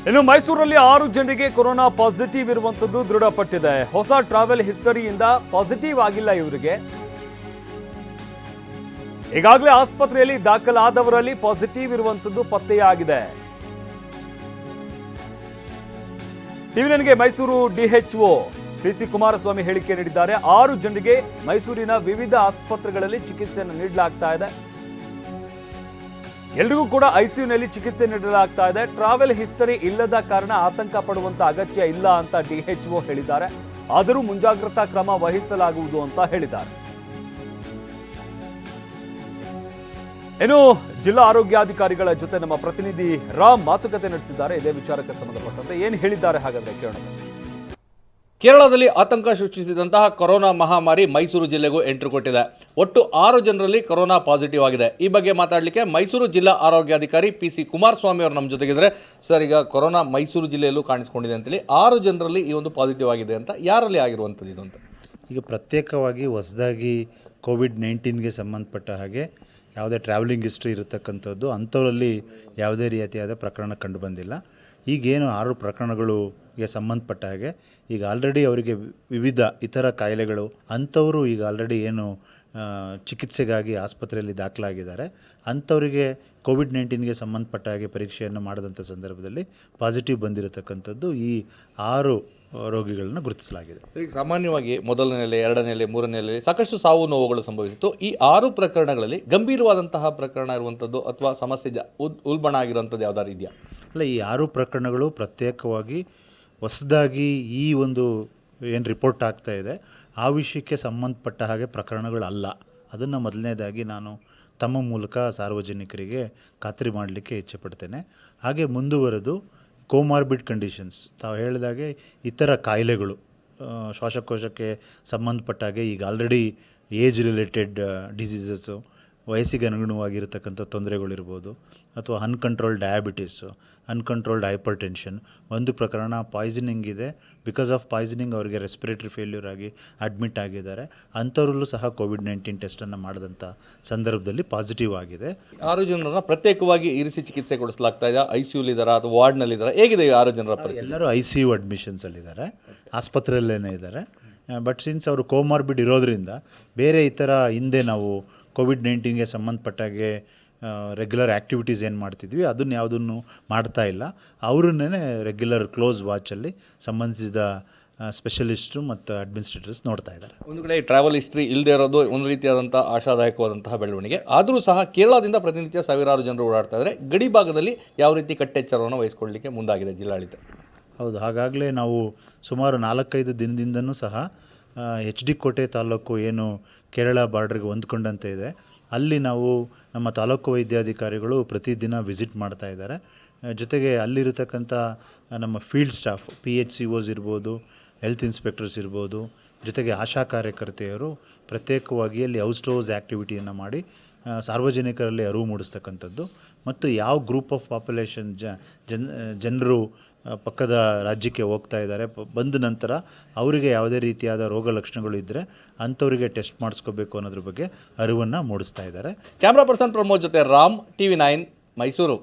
ಇನ್ನು ಮೈಸೂರಲ್ಲಿ 6 ಜನರಿಗೆ ಕೊರೋನಾ ಪಾಸಿಟಿವ್ ಇರುವಂತದ್ದು ದೃಢಪಟ್ಟಿದೆ. ಹೊಸ ಟ್ರಾವೆಲ್ ಹಿಸ್ಟರಿಯಿಂದ ಪಾಸಿಟಿವ್ ಆಗಿಲ್ಲ ಇವರಿಗೆ. ಈಗಾಗಲೇ ಆಸ್ಪತ್ರೆಯಲ್ಲಿ ದಾಖಲಾದವರಲ್ಲಿ ಪಾಸಿಟಿವ್ ಇರುವಂತದ್ದು ಪತ್ತೆಯಾಗಿದೆ. ಟಿವಿ9ಗೆ ಮೈಸೂರು ಡಿಎಚ್ಒ ಪಿಸಿ ಕುಮಾರಸ್ವಾಮಿ ಹೇಳಿಕೆ ನೀಡಿದ್ದಾರೆ. 6 ಜನರಿಗೆ ಮೈಸೂರಿನ ವಿವಿಧ ಆಸ್ಪತ್ರೆಗಳಲ್ಲಿ ಚಿಕಿತ್ಸೆಯನ್ನು ನೀಡಲಾಗ್ತಾ ಇದೆ. ಎಲ್ರಿಗೂ ಕೂಡ ಐಸಿಯುನಲ್ಲಿ ಚಿಕಿತ್ಸೆ ನೀಡಲಾಗ್ತಾ ಇದೆ. ಟ್ರಾವೆಲ್ ಹಿಸ್ಟರಿ ಇಲ್ಲದ ಕಾರಣ ಆತಂಕ ಪಡುವಂತ ಅಗತ್ಯ ಇಲ್ಲ ಅಂತ ಡಿಎಚ್ಒ ಹೇಳಿದ್ದಾರೆ. ಆದರೂ ಮುಂಜಾಗ್ರತಾ ಕ್ರಮ ವಹಿಸಲಾಗುವುದು ಅಂತ ಹೇಳಿದ್ದಾರೆ. ಇನ್ನು ಜಿಲ್ಲಾ ಆರೋಗ್ಯಾಧಿಕಾರಿಗಳ ಜೊತೆ ನಮ್ಮ ಪ್ರತಿನಿಧಿ ರಾಮ್ ಮಾತುಕತೆ ನಡೆಸಿದ್ದಾರೆ. ಇದೇ ವಿಚಾರಕ್ಕೆ ಸಂಬಂಧಪಟ್ಟಂತೆ ಏನು ಹೇಳಿದ್ದಾರೆ ಹಾಗಾದ್ರೆ ಕೇಳೋಣ. ಕೇರಳದಲ್ಲಿ ಆತಂಕ ಸೃಷ್ಟಿಸಿದಂತಹ ಕೊರೋನಾ ಮಹಾಮಾರಿ ಮೈಸೂರು ಜಿಲ್ಲೆಗೂ ಎಂಟ್ರಿ ಕೊಟ್ಟಿದೆ. ಒಟ್ಟು 6 ಜನರಲ್ಲಿ ಕೊರೋನಾ ಪಾಸಿಟಿವ್ ಆಗಿದೆ. ಈ ಬಗ್ಗೆ ಮಾತಾಡಲಿಕ್ಕೆ ಮೈಸೂರು ಜಿಲ್ಲಾ ಆರೋಗ್ಯಾಧಿಕಾರಿ ಪಿಸಿ ಕುಮಾರಸ್ವಾಮಿ ಅವರು ನಮ್ಮ ಜೊತೆಗಿದ್ದಾರೆ. ಸರ್, ಈಗ ಕೊರೋನಾ ಮೈಸೂರು ಜಿಲ್ಲೆಯಲ್ಲೂ ಕಾಣಿಸ್ಕೊಂಡಿದೆ ಅಂತೇಳಿ 6 ಜನರಲ್ಲಿ ಈ ಒಂದು ಪಾಸಿಟಿವ್ ಆಗಿದೆ ಅಂತ ಯಾರಲ್ಲಿ ಆಗಿರುವಂಥದ್ದು ಇದು ಅಂತ? ಈಗ ಪ್ರತ್ಯೇಕವಾಗಿ ಹೊಸದಾಗಿ ಕೋವಿಡ್-19ಗೆ ಸಂಬಂಧಪಟ್ಟ ಹಾಗೆ ಯಾವುದೇ ಟ್ರಾವೆಲಿಂಗ್ ಹಿಸ್ಟ್ರಿ ಇರತಕ್ಕಂಥದ್ದು ಅಂಥವರಲ್ಲಿ ಯಾವುದೇ ರೀತಿಯಾದ ಪ್ರಕರಣ ಕಂಡುಬಂದಿಲ್ಲ. ಈಗೇನು 6 ಪ್ರಕರಣಗಳಿಗೆ ಸಂಬಂಧಪಟ್ಟ ಹಾಗೆ ಈಗ ಆಲ್ರೆಡಿ ಅವರಿಗೆ ವಿವಿಧ ಇತರ ಕಾಯಿಲೆಗಳು ಅಂಥವರು ಈಗ ಆಲ್ರೆಡಿ ಏನು ಚಿಕಿತ್ಸೆಗಾಗಿ ಆಸ್ಪತ್ರೆಯಲ್ಲಿ ದಾಖಲಾಗಿದ್ದಾರೆ. ಅಂಥವರಿಗೆ ಕೋವಿಡ್-19ಗೆ ಸಂಬಂಧಪಟ್ಟ ಹಾಗೆ ಪರೀಕ್ಷೆಯನ್ನು ಮಾಡಿದಂಥ ಸಂದರ್ಭದಲ್ಲಿ ಪಾಸಿಟಿವ್ ಬಂದಿರತಕ್ಕಂಥದ್ದು ಈ 6 ರೋಗಿಗಳನ್ನು ಗುರುತಿಸಲಾಗಿದೆ. ಈಗ ಸಾಮಾನ್ಯವಾಗಿ ಮೊದಲನೆಯಲ್ಲಿ, ಎರಡನೆಯಲ್ಲಿ, ಮೂರನೆಯಲ್ಲಿ ಸಾಕಷ್ಟು ಸಾವು ನೋವುಗಳು ಸಂಭವಿಸಿತ್ತು. ಈ 6 ಪ್ರಕರಣಗಳಲ್ಲಿ ಗಂಭೀರವಾದಂತಹ ಪ್ರಕರಣ ಇರುವಂಥದ್ದು ಅಥವಾ ಸಮಸ್ಯೆ ಉಲ್ಬಣ ಆಗಿರುವಂಥದ್ದು ಯಾವ್ದಾದ್ರು ಇದೆಯಾ? ಅಲ್ಲ, ಈ 6 ಪ್ರಕರಣಗಳು ಪ್ರತ್ಯೇಕವಾಗಿ ಹೊಸದಾಗಿ ಈ ಒಂದು ಏನು ರಿಪೋರ್ಟ್ ಆಗ್ತಾ ಇದೆ ಆ ವಿಷಯಕ್ಕೆ ಸಂಬಂಧಪಟ್ಟ ಹಾಗೆ ಪ್ರಕರಣಗಳಲ್ಲ. ಅದನ್ನು ಮೊದಲನೇದಾಗಿ ನಾನು ತಮ್ಮ ಮೂಲಕ ಸಾರ್ವಜನಿಕರಿಗೆ ಖಾತ್ರಿ ಮಾಡಲಿಕ್ಕೆ ಇಚ್ಛೆಪಡ್ತೇನೆ. ಹಾಗೆ ಮುಂದುವರೆದು ಕೋಮಾರ್ಬಿಡ್ ಕಂಡೀಷನ್ಸ್ ತಾವು ಹೇಳಿದಾಗೆ ಇತರ ಕಾಯಿಲೆಗಳು ಶ್ವಾಸಕೋಶಕ್ಕೆ ಸಂಬಂಧಪಟ್ಟಾಗೆ ಈಗ ಆಲ್ರೆಡಿ ಏಜ್ ರಿಲೇಟೆಡ್ ಡಿಸೀಸಸ್ಸು, ವಯಸ್ಸಿಗೆ ಅನುಗುಣವಾಗಿರತಕ್ಕಂಥ ತೊಂದರೆಗಳಿರ್ಬೋದು, ಅಥವಾ uncontrolled diabetes, uncontrolled hypertension. ಒಂದು ಪ್ರಕರಣ ಪಾಯ್ಸನಿಂಗ್ ಇದೆ. ಬಿಕಾಸ್ ಆಫ್ ಪಾಯ್ಸನಿಂಗ್ ಅವರಿಗೆ ರೆಸ್ಪಿರೇಟರಿ ಫೇಲ್ಯೂರ್ ಆಗಿ ಅಡ್ಮಿಟ್ ಆಗಿದ್ದಾರೆ. ಅಂಥವ್ರಲ್ಲೂ ಸಹ ಕೋವಿಡ್-19 ಟೆಸ್ಟನ್ನು ಮಾಡಿದಂಥ ಸಂದರ್ಭದಲ್ಲಿ ಪಾಸಿಟಿವ್ ಆಗಿದೆ. 6 ಜನರನ್ನ ಪ್ರತ್ಯೇಕವಾಗಿ ಇರಿಸಿ ಚಿಕಿತ್ಸೆ ಕೊಡಿಸಲಾಗ್ತಾ ಇದೆ. ಐಸಿಯುಲಿದ್ದಾರಾ ಅಥವಾ ವಾರ್ಡ್ನಲ್ಲಿದ್ದಾರೆ? ಹೇಗಿದೆ 6 ಜನರ ಪರಿಸ್ಥಿತಿ? ಎಲ್ಲರೂ ಐಸಿಯು ಅಡ್ಮಿಷನ್ಸಲ್ಲಿದ್ದಾರೆ, ಆಸ್ಪತ್ರೆಯಲ್ಲೇ ಇದ್ದಾರೆ. ಬಟ್ ಸಿನ್ಸ್ ಅವರು ಕೋಮಾರ್ಬಿಡ್ ಇರೋದ್ರಿಂದ ಬೇರೆ ಈ ಥರ ಹಿಂದೆ ನಾವು ಕೋವಿಡ್-19ಗೆ ಸಂಬಂಧಪಟ್ಟಾಗೆ ರೆಗ್ಯುಲರ್ ಆ್ಯಕ್ಟಿವಿಟೀಸ್ ಏನು ಮಾಡ್ತಿದ್ವಿ ಅದನ್ನು ಯಾವುದನ್ನು ಮಾಡ್ತಾ ಇಲ್ಲ. ಅವರನ್ನೇ ರೆಗ್ಯುಲರ್ ಕ್ಲೋಸ್ ವಾಚಲ್ಲಿ ಸಂಬಂಧಿಸಿದ ಸ್ಪೆಷಲಿಸ್ಟು ಮತ್ತು ಅಡ್ಮಿನಿಸ್ಟ್ರೇಟರ್ಸ್ ನೋಡ್ತಾ ಇದ್ದಾರೆ. ಒಂದು ಕಡೆ ಟ್ರಾವೆಲ್ ಹಿಸ್ಟ್ರಿ ಇಲ್ಲದೆ ಇರೋದು ಒಂದು ರೀತಿಯಾದಂಥ ಆಶಾದಾಯಕವಾದಂತಹ ಬೆಳವಣಿಗೆ. ಆದರೂ ಸಹ ಕೇರಳದಿಂದ ಪ್ರತಿನಿತ್ಯ ಸಾವಿರಾರು ಜನರು ಓಡಾಡ್ತಾ ಇದ್ದಾರೆ. ಗಡಿ ಭಾಗದಲ್ಲಿ ಯಾವ ರೀತಿ ಕಟ್ಟೆಚ್ಚರವನ್ನು ವಹಿಸ್ಕೊಳ್ಳಲಿಕ್ಕೆ ಮುಂದಾಗಿದೆ ಜಿಲ್ಲಾಡಳಿತ? ಹೌದು, ಹಾಗಾಗಲೇ ನಾವು ಸುಮಾರು 4-5 ದಿನದಿಂದನೂ ಸಹ HD ಕೋಟೆ ತಾಲೂಕು ಏನು ಕೇರಳ ಬಾರ್ಡ್ರಿಗೆ ಹೊಂದ್ಕೊಂಡಂತೆ ಇದೆ ಅಲ್ಲಿ ನಾವು ನಮ್ಮ ತಾಲೂಕು ವೈದ್ಯಾಧಿಕಾರಿಗಳು ಪ್ರತಿದಿನ ವಿಸಿಟ್ ಮಾಡ್ತಾ ಇದ್ದಾರೆ. ಜೊತೆಗೆ ಅಲ್ಲಿರತಕ್ಕಂಥ ನಮ್ಮ ಫೀಲ್ಡ್ ಸ್ಟಾಫ್ PHCOs ಇರ್ಬೋದು, ಹೆಲ್ತ್ ಇನ್ಸ್ಪೆಕ್ಟರ್ಸ್ ಇರ್ಬೋದು, ಜೊತೆಗೆ ಆಶಾ ಕಾರ್ಯಕರ್ತೆಯರು ಪ್ರತ್ಯೇಕವಾಗಿ ಅಲ್ಲಿ ಹೌಸ್ ಟು ಹೌಸ್ ಆ್ಯಕ್ಟಿವಿಟಿಯನ್ನು ಮಾಡಿ ಸಾರ್ವಜನಿಕರಲ್ಲಿ ಅರಿವು ಮೂಡಿಸ್ತಕ್ಕಂಥದ್ದು ಮತ್ತು ಯಾವ ಗ್ರೂಪ್ ಆಫ್ ಪಾಪ್ಯುಲೇಷನ್ ಜನರು ಪಕ್ಕದ ರಾಜ್ಯಕ್ಕೆ ಹೋಗ್ತಾ ಇದ್ದಾರೆ, ಬಂದ ನಂತರ ಅವರಿಗೆ ಯಾವುದೇ ರೀತಿಯಾದ ರೋಗ ಲಕ್ಷಣಗಳು ಇದ್ದರೆ ಅಂಥವರಿಗೆ ಟೆಸ್ಟ್ ಮಾಡಿಸ್ಕೋಬೇಕು ಅನ್ನೋದ್ರ ಬಗ್ಗೆ ಅರಿವನ್ನು ಮೂಡಿಸ್ತಾ ಇದ್ದಾರೆ. ಕ್ಯಾಮ್ರಾ ಪರ್ಸನ್ ಪ್ರಮೋದ್ ಜೊತೆ ರಾಮ್, ಟಿವಿ9 ಮೈಸೂರು.